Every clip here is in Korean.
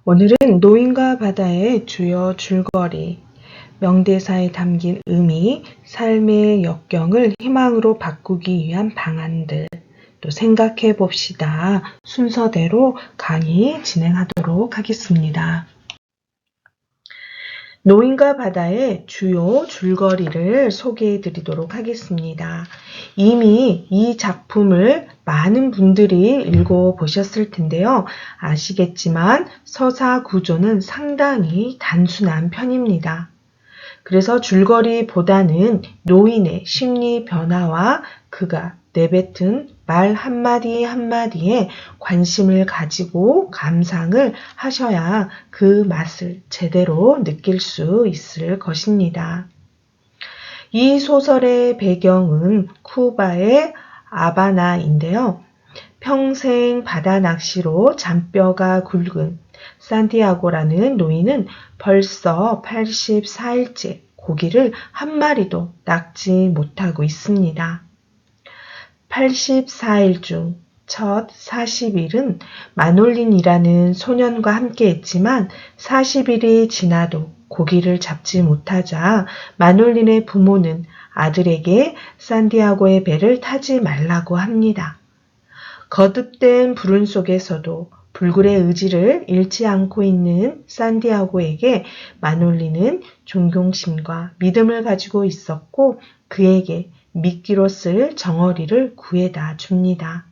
오늘은 노인과 바다의 주요 줄거리, 명대사에 담긴 의미, 삶의 역경을 희망으로 바꾸기 위한 방안들, 또 생각해 봅시다. 순서대로 강의 진행하도록 하겠습니다. 노인과 바다의 주요 줄거리를 소개해 드리도록 하겠습니다. 이미 이 작품을 많은 분들이 읽어보셨을 텐데요. 아시겠지만 서사 구조는 상당히 단순한 편입니다. 그래서 줄거리보다는 노인의 심리 변화와 그가 내뱉은 말 한마디 한마디에 관심을 가지고 감상을 하셔야 그 맛을 제대로 느낄 수 있을 것입니다. 이 소설의 배경은 쿠바의 아바나인데요. 평생 바다 낚시로 잔뼈가 굵은 산티아고라는 노인은 벌써 84일째 고기를 한 마리도 낚지 못하고 있습니다. 84일 중 첫 40일은 마놀린이라는 소년과 함께 했지만 40일이 지나도 고기를 잡지 못하자 마놀린의 부모는 아들에게 산티아고의 배를 타지 말라고 합니다. 거듭된 불운 속에서도 불굴의 의지를 잃지 않고 있는 산티아고에게 마놀리는 존경심과 믿음을 가지고 있었고 그에게 미끼로 쓸 정어리를 구해다 줍니다.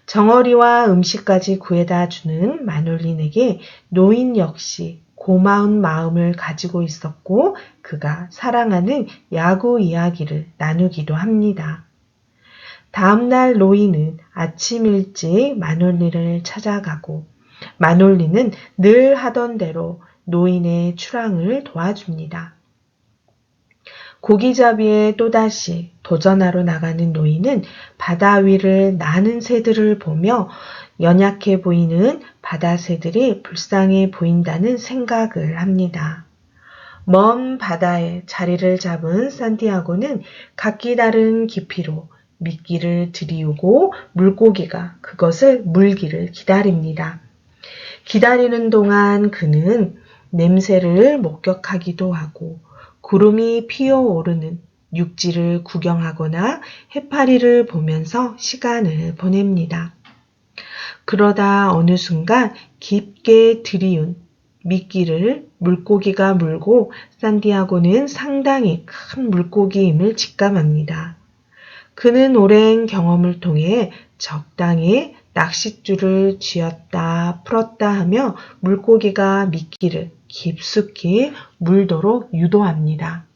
정어리와 음식까지 구해다 주는 마놀린에게 노인 역시 고마운 마음을 가지고 있었고 그가 사랑하는 야구 이야기를 나누기도 합니다. 다음날 노인은 아침 일찍 마놀리를 찾아가고 마놀리는 늘 하던 대로 노인의 출항을 도와줍니다. 고기잡이에 또다시 도전하러 나가는 노인은 바다 위를 나는 새들을 보며 연약해 보이는 바다 새들이 불쌍해 보인다는 생각을 합니다. 먼 바다에 자리를 잡은 산티아고는 각기 다른 깊이로 미끼를 들이우고 물고기가 그것을 물기를 기다립니다. 기다리는 동안 그는 냄새를 목격하기도 하고 구름이 피어오르는 육지를 구경하거나 해파리를 보면서 시간을 보냅니다. 그러다 어느 순간 깊게 들이운 미끼를 물고기가 물고 산티아고는 상당히 큰 물고기임을 직감합니다. 그는 오랜 경험을 통해 적당히 낚싯줄을 쥐었다 풀었다 하며 물고기가 미끼를 깊숙이 물도록 유도합니다.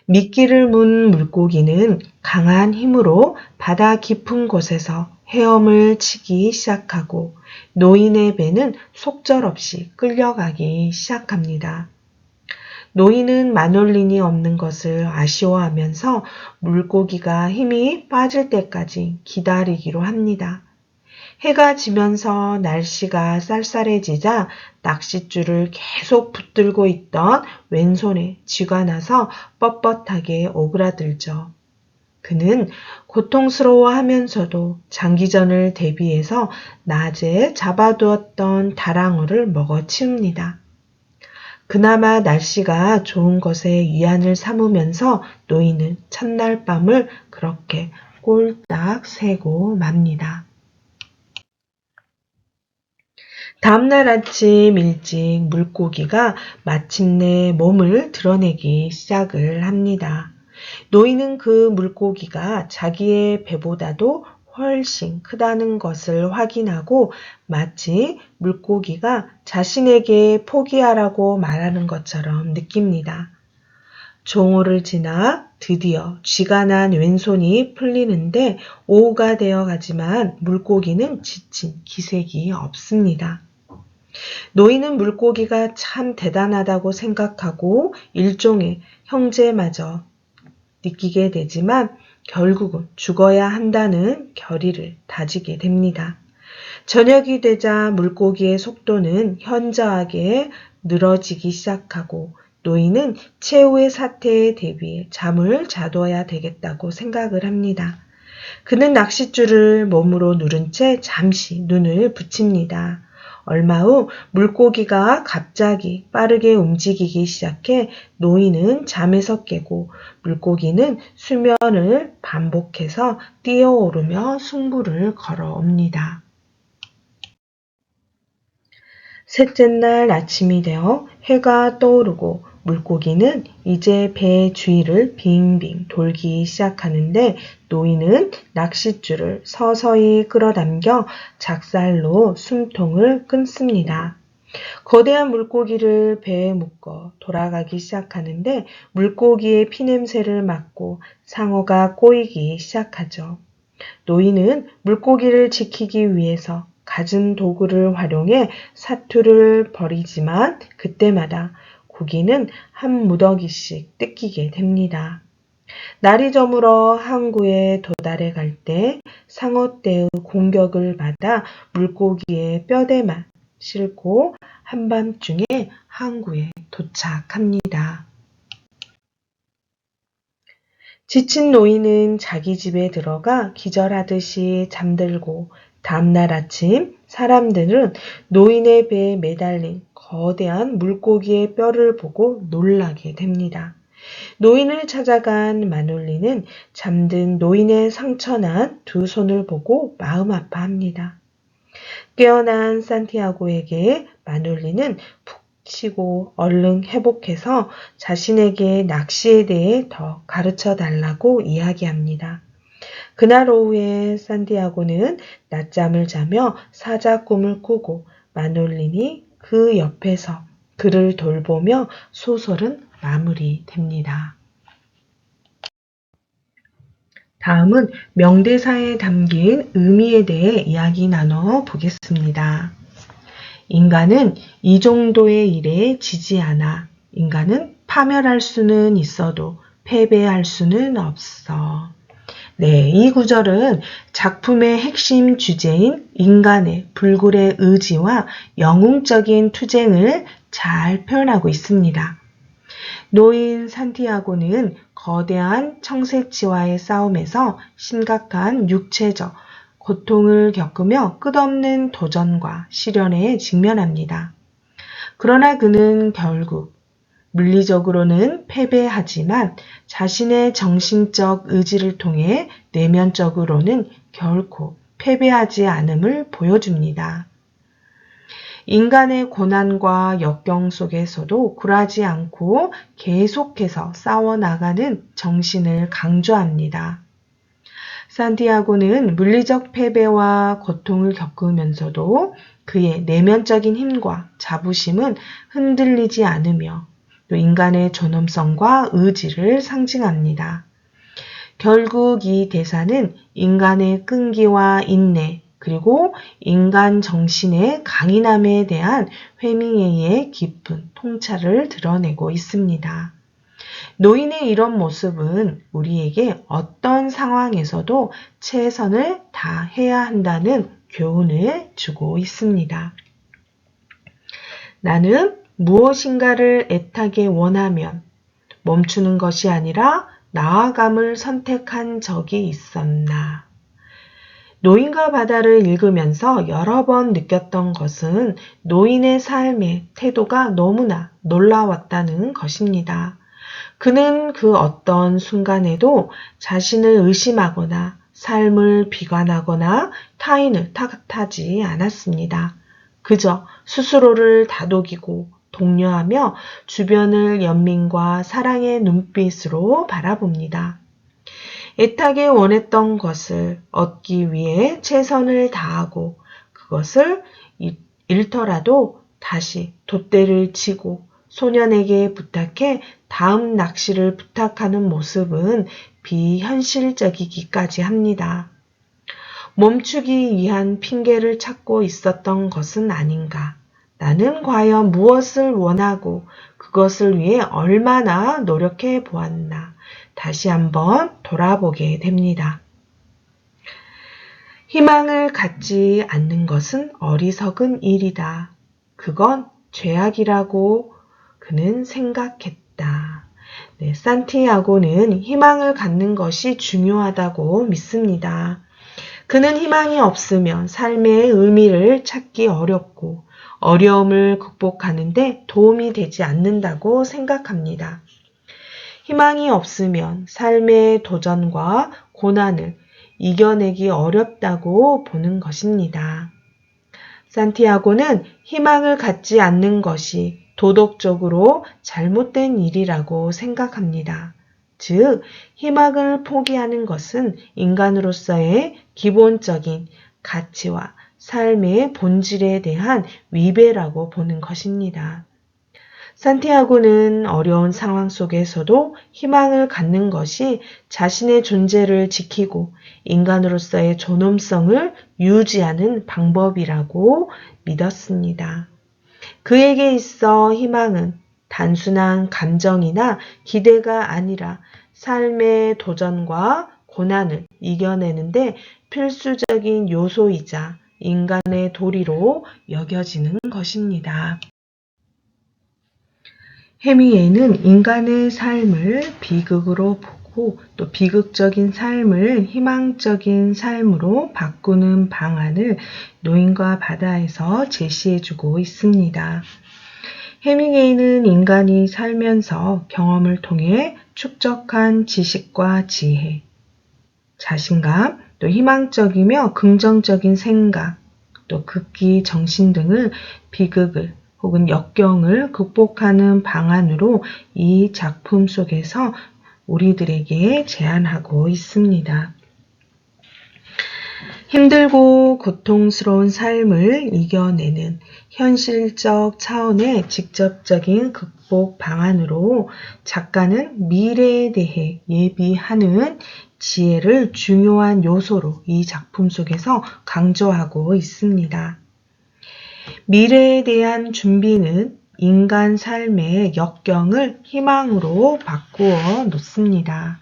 미끼를 문 물고기는 강한 힘으로 바다 깊은 곳에서 헤엄을 치기 시작하고 노인의 배는 속절없이 끌려가기 시작합니다. 노인은 마놀린이 없는 것을 아쉬워하면서 물고기가 힘이 빠질 때까지 기다리기로 합니다. 해가 지면서 날씨가 쌀쌀해지자 낚싯줄을 계속 붙들고 있던 왼손에 쥐가 나서 뻣뻣하게 오그라들죠. 그는 고통스러워하면서도 장기전을 대비해서 낮에 잡아두었던 다랑어를 먹어치웁니다. 그나마 날씨가 좋은 것에 위안을 삼으면서 노인은 첫날 밤을 그렇게 꼴딱 새고 맙니다. 다음날 아침 일찍 물고기가 마침내 몸을 드러내기 시작을 합니다. 노인은 그 물고기가 자기의 배보다도 훨씬 크다는 것을 확인하고 마치 물고기가 자신에게 포기하라고 말하는 것처럼 느낍니다. 종호를 지나 드디어 쥐가 난 왼손이 풀리는데 오후가 되어 가지만 물고기는 지친 기색이 없습니다. 노인은 물고기가 참 대단하다고 생각하고 일종의 형제마저 느끼게 되지만 결국은 죽어야 한다는 결의를 다지게 됩니다. 저녁이 되자 물고기의 속도는 현저하게 늘어지기 시작하고 노인은 최후의 사태에 대비해 잠을 자둬야 되겠다고 생각을 합니다. 그는 낚싯줄을 몸으로 누른 채 잠시 눈을 붙입니다. 얼마 후 물고기가 갑자기 빠르게 움직이기 시작해 노인은 잠에서 깨고 물고기는 수면을 반복해서 뛰어오르며 승부를 걸어옵니다. 셋째 날 아침이 되어 해가 떠오르고 물고기는 이제 배 주위를 빙빙 돌기 시작하는데 노인은 낚싯줄을 서서히 끌어당겨 작살로 숨통을 끊습니다. 거대한 물고기를 배에 묶어 돌아가기 시작하는데 물고기의 피냄새를 맡고 상어가 꼬이기 시작하죠. 노인은 물고기를 지키기 위해서 갖은 도구를 활용해 사투를 벌이지만 그때마다 고기는 한 무더기씩 뜯기게 됩니다. 날이 저물어 항구에 도달해 갈 때 상어떼의 공격을 받아 물고기의 뼈대만 싣고 한밤중에 항구에 도착합니다. 지친 노인은 자기 집에 들어가 기절하듯이 잠들고 다음날 아침 사람들은 노인의 배에 매달린 거대한 물고기의 뼈를 보고 놀라게 됩니다. 노인을 찾아간 마놀리는 잠든 노인의 상처난 두 손을 보고 마음 아파합니다. 깨어난 산티아고에게 마놀리는 푹 쉬고 얼른 회복해서 자신에게 낚시에 대해 더 가르쳐 달라고 이야기합니다. 그날 오후에 산티아고는 낮잠을 자며 사자 꿈을 꾸고 마놀린이 그 옆에서 그를 돌보며 소설은 마무리됩니다. 다음은 명대사에 담긴 의미에 대해 이야기 나눠 보겠습니다. 인간은 이 정도의 일에 지지 않아. 인간은 파멸할 수는 있어도 패배할 수는 없어. 네, 이 구절은 작품의 핵심 주제인 인간의 불굴의 의지와 영웅적인 투쟁을 잘 표현하고 있습니다. 노인 산티아고는 거대한 청새치와의 싸움에서 심각한 육체적 고통을 겪으며 끝없는 도전과 시련에 직면합니다. 그러나 그는 결국 물리적으로는 패배하지만 자신의 정신적 의지를 통해 내면적으로는 결코 패배하지 않음을 보여줍니다. 인간의 고난과 역경 속에서도 굴하지 않고 계속해서 싸워나가는 정신을 강조합니다. 산티아고는 물리적 패배와 고통을 겪으면서도 그의 내면적인 힘과 자부심은 흔들리지 않으며 또 인간의 존엄성과 의지를 상징합니다. 결국 이 대사는 인간의 끈기와 인내 그리고 인간 정신의 강인함에 대한 해밍웨이의 깊은 통찰을 드러내고 있습니다. 노인의 이런 모습은 우리에게 어떤 상황에서도 최선을 다해야 한다는 교훈을 주고 있습니다. 나는 무엇인가를 애타게 원하면 멈추는 것이 아니라 나아감을 선택한 적이 있었나. 노인과 바다를 읽으면서 여러 번 느꼈던 것은 노인의 삶의 태도가 너무나 놀라웠다는 것입니다. 그는 그 어떤 순간에도 자신을 의심하거나 삶을 비관하거나 타인을 탓하지 않았습니다. 그저 스스로를 다독이고 독려하며 주변을 연민과 사랑의 눈빛으로 바라봅니다. 애타게 원했던 것을 얻기 위해 최선을 다하고 그것을 잃더라도 다시 돛대를 치고 소년에게 부탁해 다음 낚시를 부탁하는 모습은 비현실적이기까지 합니다. 멈추기 위한 핑계를 찾고 있었던 것은 아닌가? 나는 과연 무엇을 원하고 그것을 위해 얼마나 노력해 보았나? 다시 한번 돌아보게 됩니다. 희망을 갖지 않는 것은 어리석은 일이다. 그건 죄악이라고 그는 생각했다. 네, 산티아고는 희망을 갖는 것이 중요하다고 믿습니다. 그는 희망이 없으면 삶의 의미를 찾기 어렵고 어려움을 극복하는데 도움이 되지 않는다고 생각합니다. 희망이 없으면 삶의 도전과 고난을 이겨내기 어렵다고 보는 것입니다. 산티아고는 희망을 갖지 않는 것이 도덕적으로 잘못된 일이라고 생각합니다. 즉, 희망을 포기하는 것은 인간으로서의 기본적인 가치와 삶의 본질에 대한 위배라고 보는 것입니다. 산티아고는 어려운 상황 속에서도 희망을 갖는 것이 자신의 존재를 지키고 인간으로서의 존엄성을 유지하는 방법이라고 믿었습니다. 그에게 있어 희망은 단순한 감정이나 기대가 아니라 삶의 도전과 고난을 이겨내는데 필수적인 요소이자 인간의 도리로 여겨지는 것입니다. 해밍웨이는 인간의 삶을 비극으로 보고 또 비극적인 삶을 희망적인 삶으로 바꾸는 방안을 노인과 바다에서 제시해주고 있습니다. 해밍웨이는 인간이 살면서 경험을 통해 축적한 지식과 지혜, 자신감, 또 희망적이며 긍정적인 생각, 또 극기 정신 등을 비극을 혹은 역경을 극복하는 방안으로 이 작품 속에서 우리들에게 제안하고 있습니다. 힘들고 고통스러운 삶을 이겨내는 현실적 차원의 직접적인 극복 방안으로 작가는 미래에 대해 예비하는 지혜를 중요한 요소로 이 작품 속에서 강조하고 있습니다. 미래에 대한 준비는 인간 삶의 역경을 희망으로 바꾸어 놓습니다.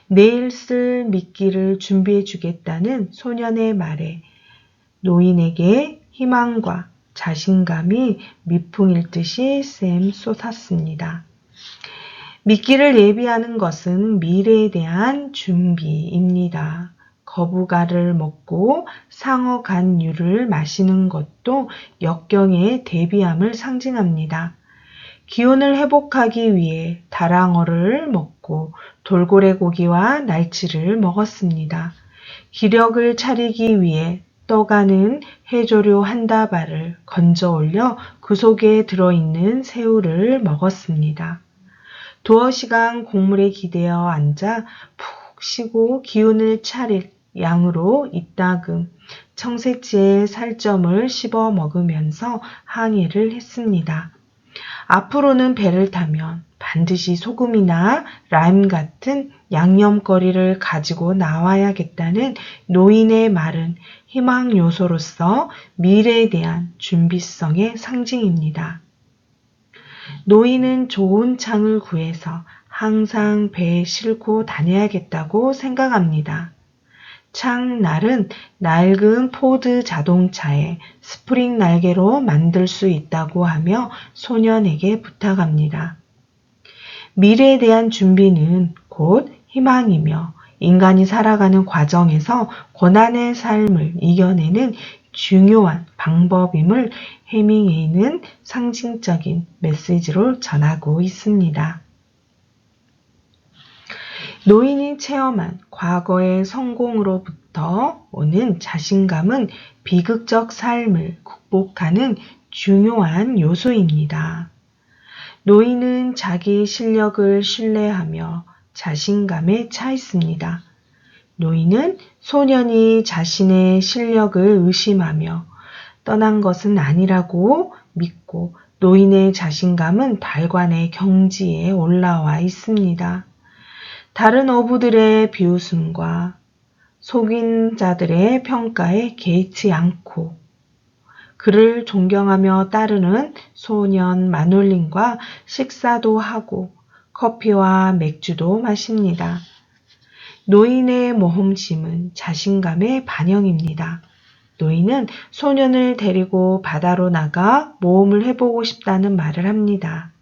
내일 쓸 미끼를 준비해 주겠다는 소년의 말에 노인에게 희망과 자신감이 미풍일 듯이 샘솟았습니다. 미끼를 예비하는 것은 미래에 대한 준비입니다. 거부가를 먹고 상어간유를 마시는 것도 역경에 대비함을 상징합니다. 기운을 회복하기 위해 다랑어를 먹고 돌고래 고기와 날치를 먹었습니다. 기력을 차리기 위해 떠가는 해조류 한 다발을 건져 올려 그 속에 들어있는 새우를 먹었습니다. 두어 시간 곡물에 기대어 앉아 푹 쉬고 기운을 차릴 양으로 이따금 청새치에 살점을 씹어 먹으면서 항해를 했습니다. 앞으로는 배를 타면 반드시 소금이나 라임 같은 양념거리를 가지고 나와야겠다는 노인의 말은 희망 요소로서 미래에 대한 준비성의 상징입니다. 노인은 좋은 창을 구해서 항상 배에 싣고 다녀야겠다고 생각합니다. 창날은 낡은 포드 자동차에 스프링 날개로 만들 수 있다고 하며 소년에게 부탁합니다. 미래에 대한 준비는 곧 희망이며 인간이 살아가는 과정에서 고난의 삶을 이겨내는 중요한 방법임을 해밍웨이는 상징적인 메시지로 전하고 있습니다. 노인이 체험한 과거의 성공으로부터 오는 자신감은 비극적 삶을 극복하는 중요한 요소입니다. 노인은 자기 실력을 신뢰하며 자신감에 차 있습니다. 노인은 소년이 자신의 실력을 의심하며 떠난 것은 아니라고 믿고 노인의 자신감은 달관의 경지에 올라와 있습니다. 다른 어부들의 비웃음과 속인 자들의 평가에 개의치 않고 그를 존경하며 따르는 소년 마놀린과 식사도 하고 커피와 맥주도 마십니다. 노인의 모험심은 자신감의 반영입니다. 노인은 소년을 데리고 바다로 나가 모험을 해보고 싶다는 말을 합니다.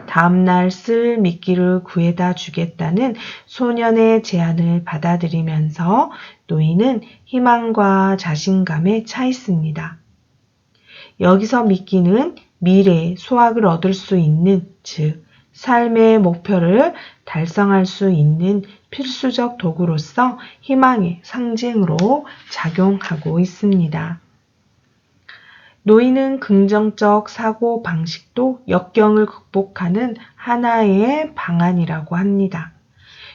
다음날 쓸 미끼를 구해다 주겠다는 소년의 제안을 받아들이면서 노인은 희망과 자신감에 차 있습니다. 여기서 미끼는 미래의 소확을 얻을 수 있는, 즉 삶의 목표를 달성할 수 있는 필수적 도구로서 희망의 상징으로 작용하고 있습니다. 노인은 긍정적 사고 방식도 역경을 극복하는 하나의 방안이라고 합니다.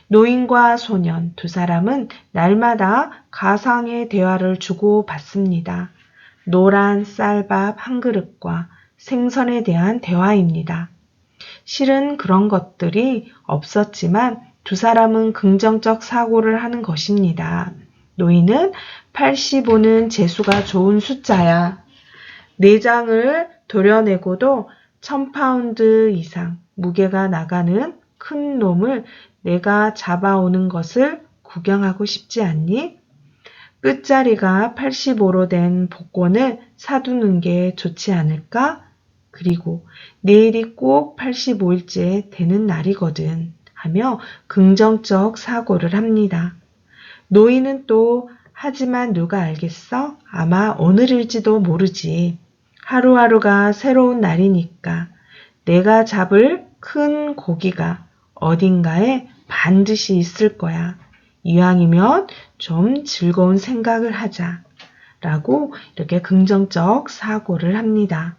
노인과 소년 두 사람은 날마다 가상의 대화를 주고받습니다. 노란 쌀밥 한 그릇과 생선에 대한 대화입니다. 실은 그런 것들이 없었지만 두 사람은 긍정적 사고를 하는 것입니다. 노인은 85는 재수가 좋은 숫자야. 내장을 도려내고도 1000파운드 이상 무게가 나가는 큰 놈을 내가 잡아오는 것을 구경하고 싶지 않니? 끝자리가 85로 된 복권을 사두는 게 좋지 않을까? 그리고 내일이 꼭 85일째 되는 날이거든 하며 긍정적 사고를 합니다. 노인은 또 하지만 누가 알겠어? 아마 오늘일지도 모르지. 하루하루가 새로운 날이니까 내가 잡을 큰 고기가 어딘가에 반드시 있을 거야. 이왕이면 좀 즐거운 생각을 하자. 라고 이렇게 긍정적 사고를 합니다.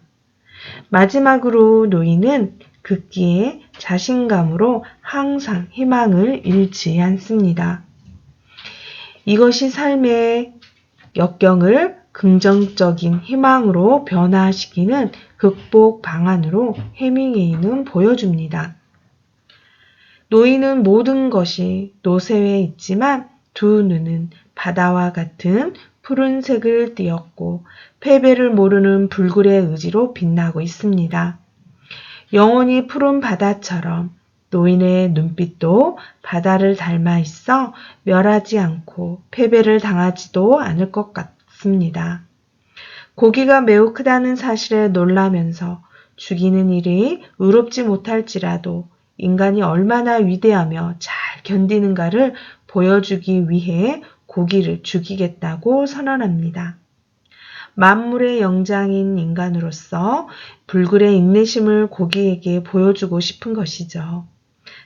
마지막으로 노인은 극기의 자신감으로 항상 희망을 잃지 않습니다. 이것이 삶의 역경을 긍정적인 희망으로 변화시키는 극복 방안으로 해밍웨이는 보여줍니다. 노인은 모든 것이 노쇠에 있지만 두 눈은 바다와 같은 푸른색을 띠었고 패배를 모르는 불굴의 의지로 빛나고 있습니다. 영원히 푸른 바다처럼 노인의 눈빛도 바다를 닮아 있어 멸하지 않고 패배를 당하지도 않을 것 같습니다. 고기가 매우 크다는 사실에 놀라면서 죽이는 일이 의롭지 못할지라도 인간이 얼마나 위대하며 잘 견디는가를 보여주기 위해 고기를 죽이겠다고 선언합니다. 만물의 영장인 인간으로서 불굴의 인내심을 고기에게 보여주고 싶은 것이죠.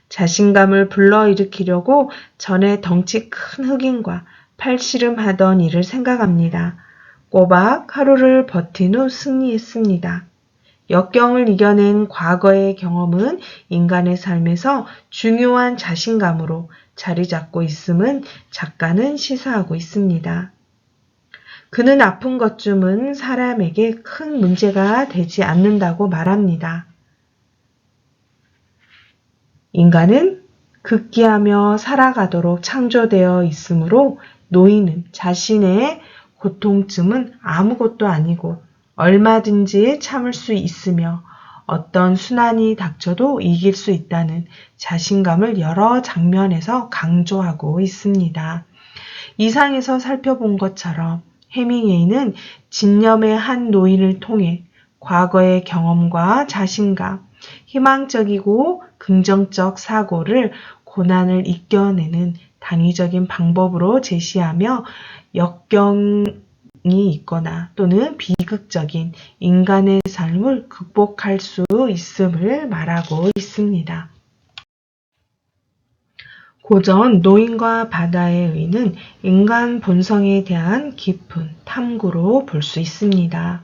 자신감을 불러일으키려고 전에 덩치 큰 흑인과 팔씨름하던 일을 생각합니다. 꼬박 하루를 버틴 후 승리했습니다. 역경을 이겨낸 과거의 경험은 인간의 삶에서 중요한 자신감으로 자리 잡고 있음은 작가는 시사하고 있습니다. 그는 아픈 것쯤은 사람에게 큰 문제가 되지 않는다고 말합니다. 인간은 극기하며 살아가도록 창조되어 있으므로 노인은 자신의 고통쯤은 아무것도 아니고 얼마든지 참을 수 있으며 어떤 순환이 닥쳐도 이길 수 있다는 자신감을 여러 장면에서 강조하고 있습니다. 이상에서 살펴본 것처럼 해밍웨이는 집념의 한 노인을 통해 과거의 경험과 자신감, 희망적이고 긍정적 사고를 고난을 이겨내는 당위적인 방법으로 제시하며 역경이 있거나 또는 비극적인 인간의 삶을 극복할 수 있음을 말하고 있습니다. 고전 노인과 바다의 의는 인간 본성에 대한 깊은 탐구로 볼 수 있습니다.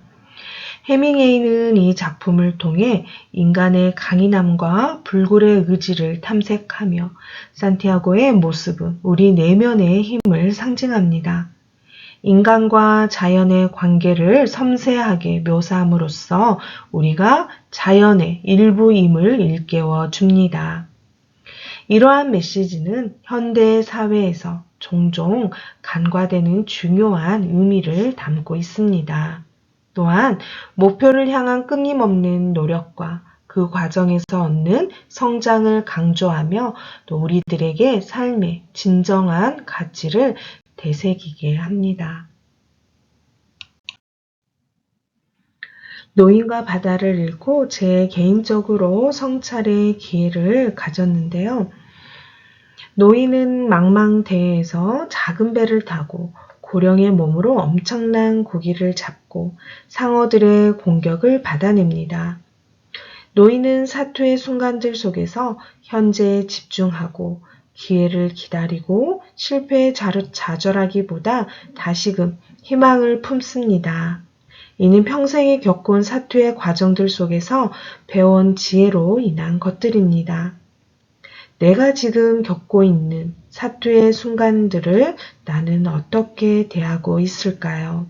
해밍웨이는 이 작품을 통해 인간의 강인함과 불굴의 의지를 탐색하며 산티아고의 모습은 우리 내면의 힘을 상징합니다. 인간과 자연의 관계를 섬세하게 묘사함으로써 우리가 자연의 일부임을 일깨워 줍니다. 이러한 메시지는 현대 사회에서 종종 간과되는 중요한 의미를 담고 있습니다. 또한 목표를 향한 끊임없는 노력과 그 과정에서 얻는 성장을 강조하며 또 우리들에게 삶의 진정한 가치를 되새기게 합니다. 노인과 바다를 읽고 제 개인적으로 성찰의 기회를 가졌는데요. 노인은 망망대해에서 작은 배를 타고 고령의 몸으로 엄청난 고기를 잡고 상어들의 공격을 받아냅니다. 노인은 사투의 순간들 속에서 현재에 집중하고 기회를 기다리고 실패에 좌절하기보다 다시금 희망을 품습니다. 이는 평생에 겪은 사투의 과정들 속에서 배운 지혜로 인한 것들입니다. 내가 지금 겪고 있는 사투의 순간들을 나는 어떻게 대하고 있을까요?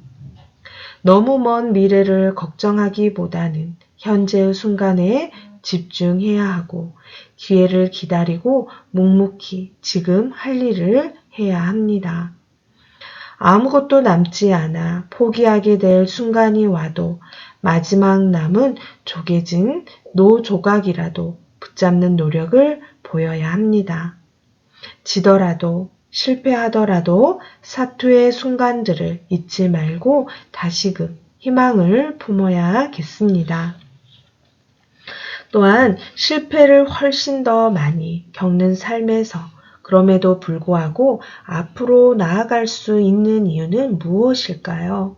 너무 먼 미래를 걱정하기보다는 현재의 순간에 집중해야 하고 기회를 기다리고 묵묵히 지금 할 일을 해야 합니다. 아무것도 남지 않아 포기하게 될 순간이 와도 마지막 남은 조개진 노조각이라도 붙잡는 노력을 보여야 합니다. 지더라도 실패하더라도 사투의 순간들을 잊지 말고 다시금 희망을 품어야겠습니다. 또한 실패를 훨씬 더 많이 겪는 삶에서 그럼에도 불구하고 앞으로 나아갈 수 있는 이유는 무엇일까요?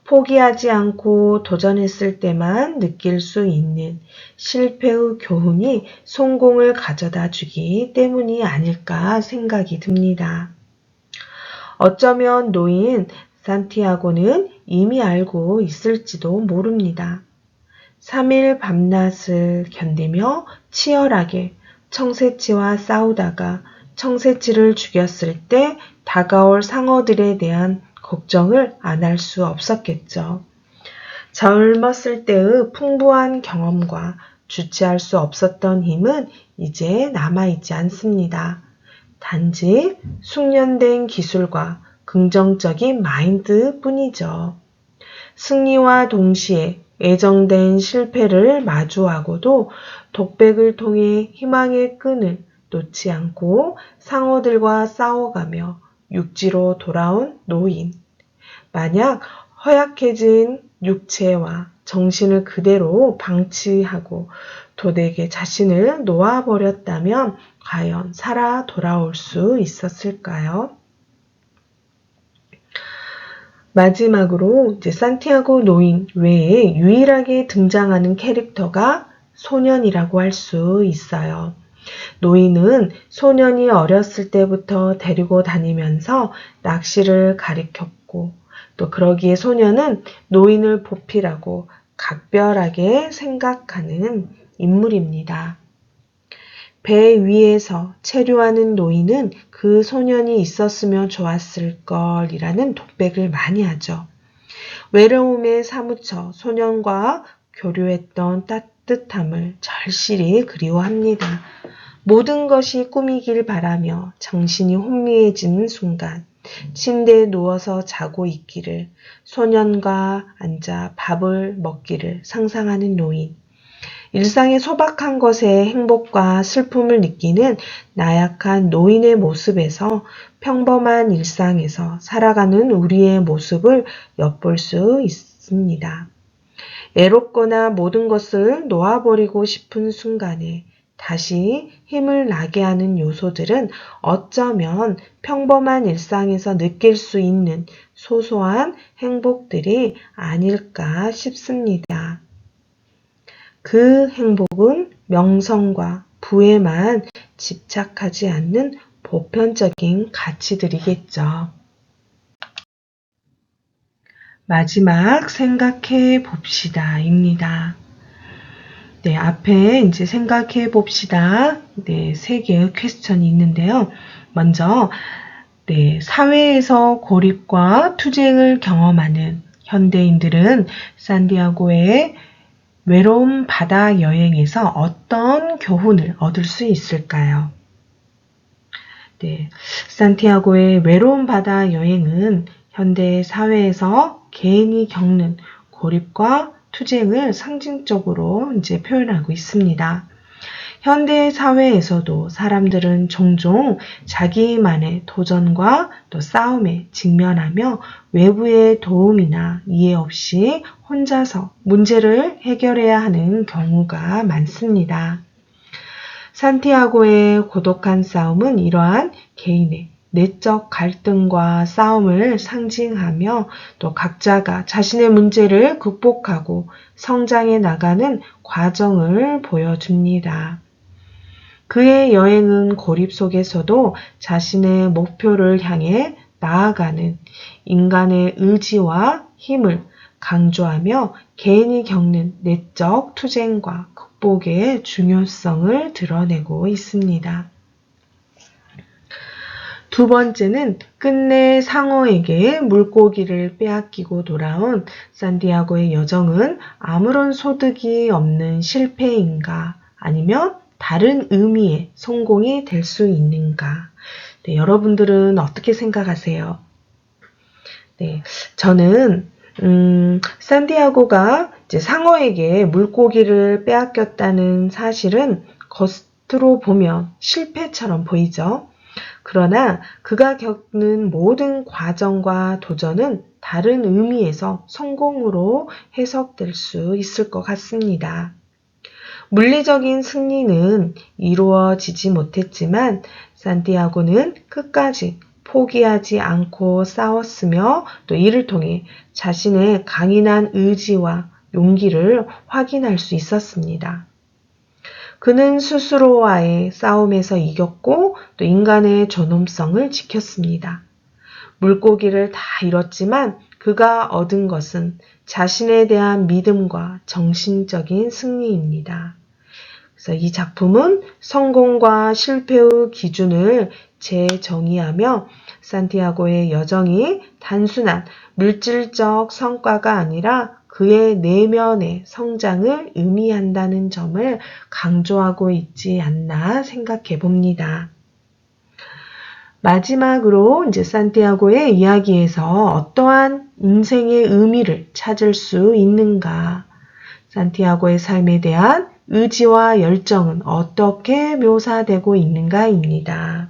포기하지 않고 도전했을 때만 느낄 수 있는 실패의 교훈이 성공을 가져다 주기 때문이 아닐까 생각이 듭니다. 어쩌면 노인 산티아고는 이미 알고 있을지도 모릅니다. 3일 밤낮을 견디며 치열하게 청새치와 싸우다가 청새치를 죽였을 때 다가올 상어들에 대한 걱정을 안 할 수 없었겠죠. 젊었을 때의 풍부한 경험과 주체할 수 없었던 힘은 이제 남아있지 않습니다. 단지 숙련된 기술과 긍정적인 마인드 뿐이죠. 승리와 동시에 애정된 실패를 마주하고도 독백을 통해 희망의 끈을 놓지 않고 상어들과 싸워가며 육지로 돌아온 노인. 만약 허약해진 육체와 정신을 그대로 방치하고 도덕의 자신을 놓아버렸다면 과연 살아 돌아올 수 있었을까요? 마지막으로 산티아고 노인 외에 유일하게 등장하는 캐릭터가 소년이라고 할 수 있어요. 노인은 소년이 어렸을 때부터 데리고 다니면서 낚시를 가르쳤고 또 그러기에 소년은 노인을 보필하고 각별하게 생각하는 인물입니다. 배 위에서 체류하는 노인은 그 소년이 있었으면 좋았을 걸이라는 독백을 많이 하죠. 외로움에 사무쳐 소년과 교류했던 따뜻함을 절실히 그리워합니다. 모든 것이 꿈이길 바라며 정신이 혼미해지는 순간 침대에 누워서 자고 있기를 소년과 앉아 밥을 먹기를 상상하는 노인. 일상의 소박한 것에 행복과 슬픔을 느끼는 나약한 노인의 모습에서 평범한 일상에서 살아가는 우리의 모습을 엿볼 수 있습니다. 애롭거나 모든 것을 놓아버리고 싶은 순간에 다시 힘을 나게 하는 요소들은 어쩌면 평범한 일상에서 느낄 수 있는 소소한 행복들이 아닐까 싶습니다. 그 행복은 명성과 부에만 집착하지 않는 보편적인 가치들이겠죠. 마지막 생각해 봅시다입니다. 네, 앞에 이제 생각해 봅시다. 네, 3개의 퀘스천이 있는데요. 먼저, 네, 사회에서 고립과 투쟁을 경험하는 현대인들은 산디아고의 외로운 바다 여행에서 어떤 교훈을 얻을 수 있을까요? 네, 산티아고의 외로운 바다 여행은 현대 사회에서 개인이 겪는 고립과 투쟁을 상징적으로 이제 표현하고 있습니다. 현대 사회에서도 사람들은 종종 자기만의 도전과 또 싸움에 직면하며 외부의 도움이나 이해 없이 혼자서 문제를 해결해야 하는 경우가 많습니다. 산티아고의 고독한 싸움은 이러한 개인의 내적 갈등과 싸움을 상징하며 또 각자가 자신의 문제를 극복하고 성장해 나가는 과정을 보여줍니다. 그의 여행은 고립 속에서도 자신의 목표를 향해 나아가는 인간의 의지와 힘을 강조하며 개인이 겪는 내적 투쟁과 극복의 중요성을 드러내고 있습니다. 두 번째는 끝내 상어에게 물고기를 빼앗기고 돌아온 산티아고의 여정은 아무런 소득이 없는 실패인가 아니면 다른 의미의 성공이 될 수 있는가? 네, 여러분들은 어떻게 생각하세요? 네, 저는 산티아고가 이제 상어에게 물고기를 빼앗겼다는 사실은 겉으로 보면 실패처럼 보이죠. 그러나 그가 겪는 모든 과정과 도전은 다른 의미에서 성공으로 해석될 수 있을 것 같습니다. 물리적인 승리는 이루어지지 못했지만 산티아고는 끝까지 포기하지 않고 싸웠으며 또 이를 통해 자신의 강인한 의지와 용기를 확인할 수 있었습니다. 그는 스스로와의 싸움에서 이겼고 또 인간의 존엄성을 지켰습니다. 물고기를 다 잃었지만 그가 얻은 것은 자신에 대한 믿음과 정신적인 승리입니다. 그래서 이 작품은 성공과 실패의 기준을 재정의하며 산티아고의 여정이 단순한 물질적 성과가 아니라 그의 내면의 성장을 의미한다는 점을 강조하고 있지 않나 생각해 봅니다. 마지막으로 이제 산티아고의 이야기에서 어떠한 인생의 의미를 찾을 수 있는가? 산티아고의 삶에 대한 의지와 열정은 어떻게 묘사되고 있는가입니다.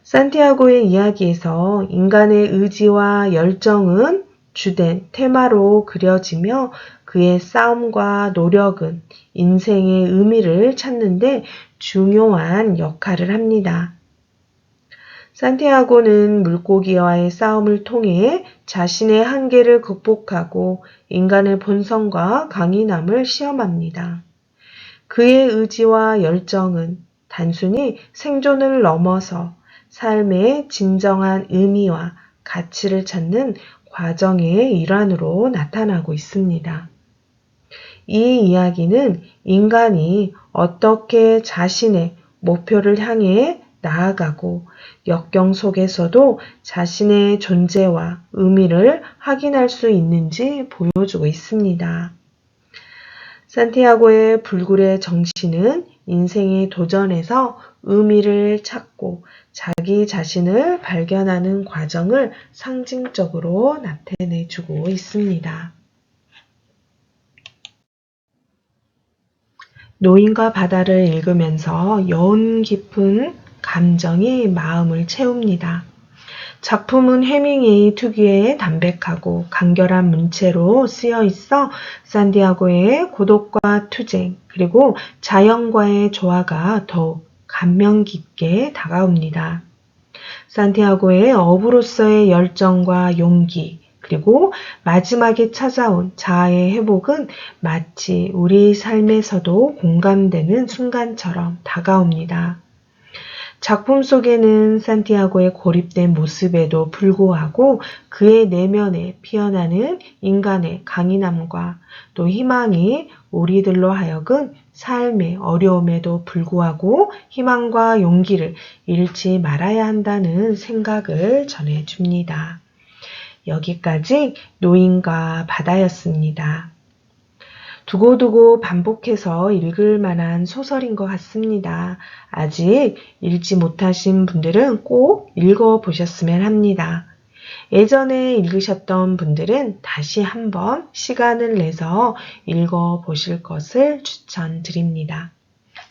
산티아고의 이야기에서 인간의 의지와 열정은 주된 테마로 그려지며 그의 싸움과 노력은 인생의 의미를 찾는데 중요한 역할을 합니다. 산티아고는 물고기와의 싸움을 통해 자신의 한계를 극복하고 인간의 본성과 강인함을 시험합니다. 그의 의지와 열정은 단순히 생존을 넘어서 삶의 진정한 의미와 가치를 찾는 과정의 일환으로 나타나고 있습니다. 이 이야기는 인간이 어떻게 자신의 목표를 향해 나아가고 역경 속에서도 자신의 존재와 의미를 확인할 수 있는지 보여주고 있습니다. 산티아고의 불굴의 정신은 인생의 도전에서 의미를 찾고 자기 자신을 발견하는 과정을 상징적으로 나타내주고 있습니다. 노인과 바다를 읽으면서 여운 깊은 감정이 마음을 채웁니다. 작품은 해밍웨이 특유의 담백하고 간결한 문체로 쓰여 있어 산티아고의 고독과 투쟁 그리고 자연과의 조화가 더욱 감명 깊게 다가옵니다. 산티아고의 어부로서의 열정과 용기 그리고 마지막에 찾아온 자아의 회복은 마치 우리 삶에서도 공감되는 순간처럼 다가옵니다. 작품 속에는 산티아고의 고립된 모습에도 불구하고 그의 내면에 피어나는 인간의 강인함과 또 희망이 우리들로 하여금 삶의 어려움에도 불구하고 희망과 용기를 잃지 말아야 한다는 생각을 전해줍니다. 여기까지 노인과 바다였습니다. 두고두고 반복해서 읽을 만한 소설인 것 같습니다. 아직 읽지 못하신 분들은 꼭 읽어보셨으면 합니다. 예전에 읽으셨던 분들은 다시 한번 시간을 내서 읽어보실 것을 추천드립니다.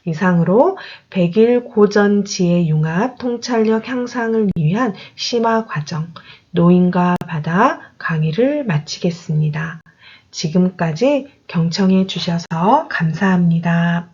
이상으로 100일 고전 지혜 융합 통찰력 향상을 위한 심화 과정 노인과 바다 강의를 마치겠습니다. 지금까지 경청해 주셔서 감사합니다.